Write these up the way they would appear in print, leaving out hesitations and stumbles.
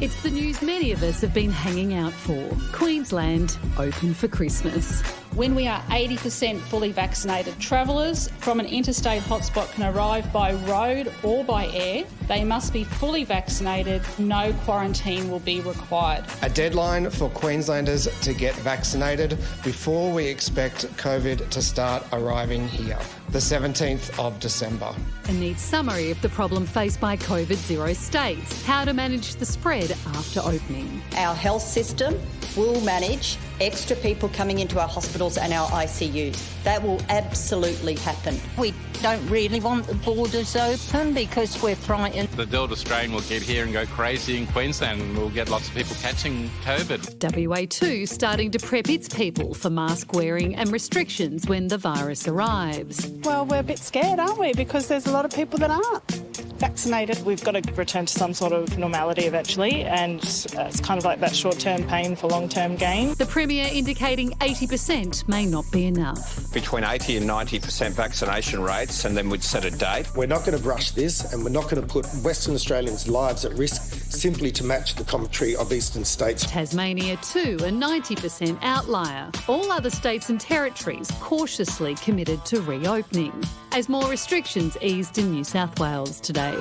It's the news many of us have been hanging out for. Queensland open for Christmas. When we are 80% fully vaccinated, travellers from an interstate hotspot can arrive by road or by air. They must be fully vaccinated. No quarantine will be required. A deadline for Queenslanders to get vaccinated before we expect COVID to start arriving here, the 17th of December. A neat summary of the problem faced by COVID-0 states, how to manage the spread after opening. Our health system will manage extra people coming into our hospitals and our ICUs. That will absolutely happen. We don't really want the borders open because we're frightened. The Delta strain will get here and go crazy in Queensland and we'll get lots of people catching COVID. WA2 starting to prep its people for mask wearing and restrictions when the virus arrives. Well, we're a bit scared, aren't we? Because there's a lot of people that aren't vaccinated. We've got to return to some sort of normality eventually, and it's kind of like that short-term pain for long-term gain. The Premier indicating 80% may not be enough. Between 80 and 90% vaccination rates, and then we'd set a date. We're not going to brush this, and we're not going to put Western Australians' lives at risk simply to match the commentary of eastern states. Tasmania too, a 90% outlier. All other states and territories cautiously committed to reopening, as more restrictions eased in New South Wales today.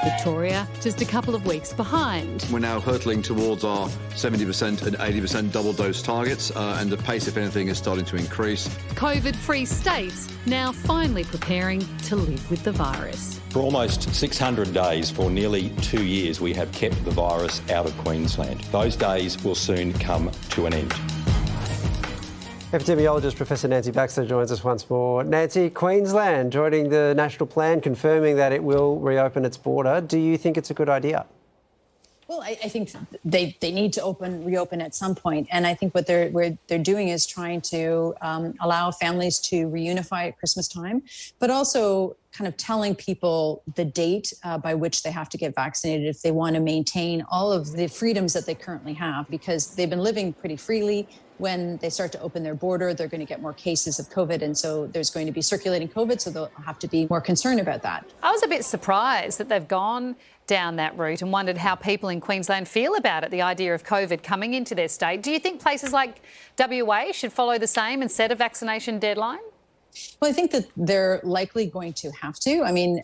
Victoria just a couple of weeks behind. We're now hurtling towards our 70% and 80% double dose targets, and the pace, if anything, is starting to increase. COVID-free states now finally preparing to live with the virus. For almost 600 days, for nearly 2 years, we have kept the virus out of Queensland. Those days will soon come to an end. Epidemiologist Professor Nancy Baxter joins us once more. Nancy, Queensland joining the national plan, confirming that it will reopen its border. Do you think it's a good idea? Well, I think they need to reopen at some point, and I think what they're doing is trying to allow families to reunify at Christmas time, but also kind of telling people the date by which they have to get vaccinated if they want to maintain all of the freedoms that they currently have, because they've been living pretty freely. When they start to open their border, they're going to get more cases of COVID, and so there's going to be circulating COVID, so they'll have to be more concerned about that. I was a bit surprised that they've gone down that route and wondered how people in Queensland feel about it, the idea of COVID coming into their state. Do you think places like WA should follow the same and set a vaccination deadline? Well, I think that they're likely going to have to. I mean,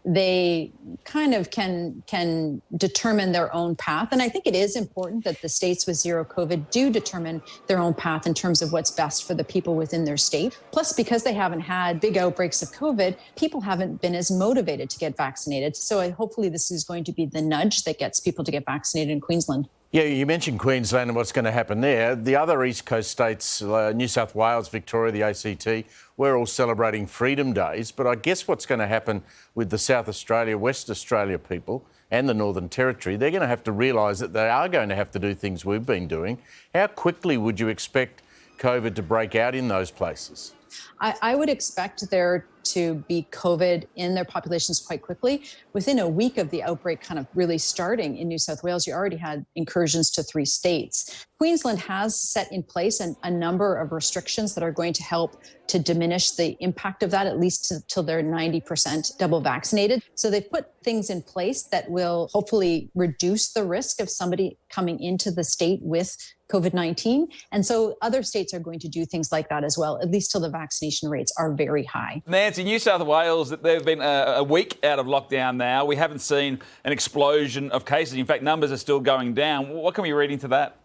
they kind of can determine their own path. And I think it is important that the states with zero COVID do determine their own path in terms of what's best for the people within their state. Plus, because they haven't had big outbreaks of COVID, people haven't been as motivated to get vaccinated. So hopefully this is going to be the nudge that gets people to get vaccinated in Queensland. Yeah, you mentioned Queensland and what's going to happen there. The other East Coast states, New South Wales, Victoria, the ACT, we're all celebrating Freedom Days. But I guess what's going to happen with the South Australia, West Australia people and the Northern Territory, they're going to have to realise that they are going to have to do things we've been doing. How quickly would you expect COVID to break out in those places? I would expect there to be COVID in their populations quite quickly. Within a week of the outbreak kind of really starting in New South Wales, you already had incursions to 3 states. Queensland has set in place a number of restrictions that are going to help to diminish the impact of that, at least till they're 90% double vaccinated. So they've put things in place that will hopefully reduce the risk of somebody coming into the state with COVID-19. And so other states are going to do things like that as well, at least till the vaccination rates are very high. Nancy, New South Wales, they've been a week out of lockdown now. We haven't seen an explosion of cases. In fact, numbers are still going down. What can we read into that?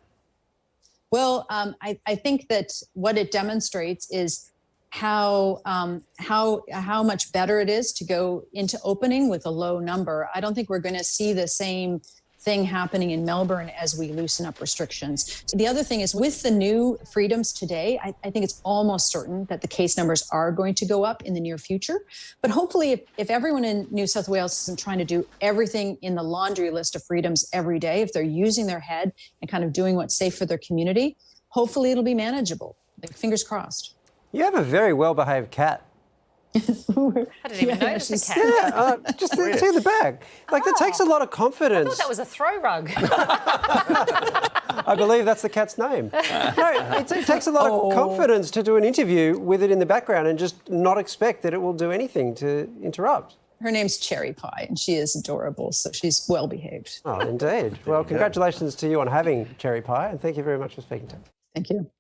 Well, I think that what it demonstrates is how much better it is to go into opening with a low number. I don't think we're going to see the same thing happening in Melbourne as we loosen up restrictions. So the other thing is, with the new freedoms today, I think it's almost certain that the case numbers are going to go up in the near future. But hopefully, if everyone in New South Wales isn't trying to do everything in the laundry list of freedoms every day, if they're using their head and kind of doing what's safe for their community, hopefully it'll be manageable. Like, fingers crossed. You have a very well-behaved cat. I didn't even notice the cat. Yeah, just see the bag. Like, that takes a lot of confidence. I thought that was a throw rug. I believe that's the cat's name. No, it takes a lot of confidence to do an interview with it in the background and just not expect that it will do anything to interrupt. Her name's Cherry Pie, and she is adorable, so she's well behaved. Oh, indeed. Well, congratulations to you on having Cherry Pie, and thank you very much for speaking to us. Thank you.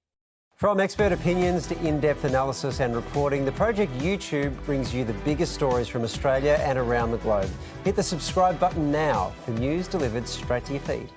From expert opinions to in-depth analysis and reporting, the Project YouTube brings you the biggest stories from Australia and around the globe. Hit the subscribe button now for news delivered straight to your feed.